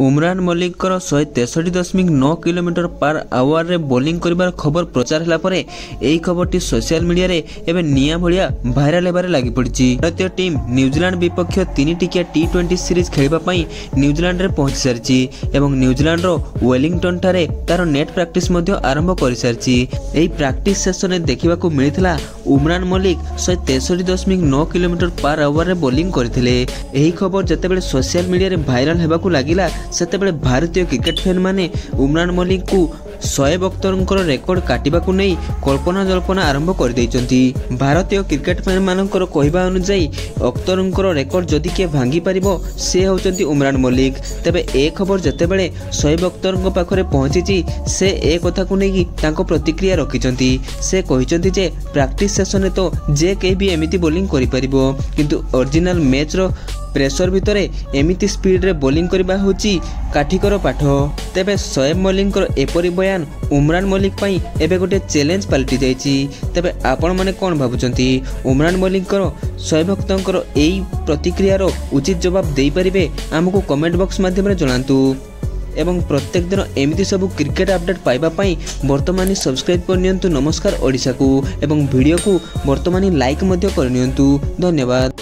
Umran Malik 163.9 kilometre per hour रे bowling करिबार खबर प्रचार हला परे एही खबरटी सोशल मीडिया रे एबे निया भलिया भाइराल हेबारे लागि पड़िछि। भारतीय टीम न्यूजीलैंड विपक्ष 3 टिकिया T20 सीरीज खेलिबा पई न्यूजीलैंड रे पहुंच सारिछि एवं न्यूजीलैंड रो वेलिंगटन ठारे तार नेट प्रैक्टिस मध्ये आरंभ करि सारिछि। एही प्रैक्टिस सेशन रे देखिबा को मिलिथिला Umran Malik 163.9 kilometre per hour रे बोलिंग करथिले। एही खबर जतेबेले सोशल मीडिया रे भाइराल हेबाकू लागिला सेतेबेले भारतीय क्रिकेट फैन माने उमरान मलिक को शोएब अख्तरंकर रेकर्ड काटिबाकू नहीं कल्पना जल्पना आरंभ कर दैचंती। भारतीय क्रिकेट फैन मानकर कहवा अनुसार अख्तरंकर रेकर्ड जदि के भांगी पारिबो से होचंती उमरान मलिक। तबे ए खबर जतेबेले शोएब अख्तरंक पाखरे पहुंचीची से ए कथा को नहीं तांको प्रतिक्रिया रखिचंती। से कहिचंती जे प्रैक्टिस सेशन रे तो जे के भी एमिति बोलिंग करि पारिबो किंतु ओरिजिनल मैच रो प्रेसर भितर एमिति स्पीड रे बोलिंग करबा होची काठिकर पाठ। तेबे शोएब मलिक एपरी बयान उमरान मलिक पई एबे गोटे चैलेंज पलटि जाइछि। तेबे आपण माने कोन भाबुचंती उमरान मलिक शोएब अख्तरंकर एई प्रतिक्रिया रो उचित जवाब देई परिबे हमकु कमेंट बॉक्स माध्यम रे जणांतु एवं प्रत्येक दिन एमिति सब क्रिकेट अपडेट पाइबा पई वर्तमानी सब्सक्राइब करनियंतु नमस्कार ओडिसा को एवं वीडियो को वर्तमानी लाइक मध्य करनियंतु। धन्यवाद।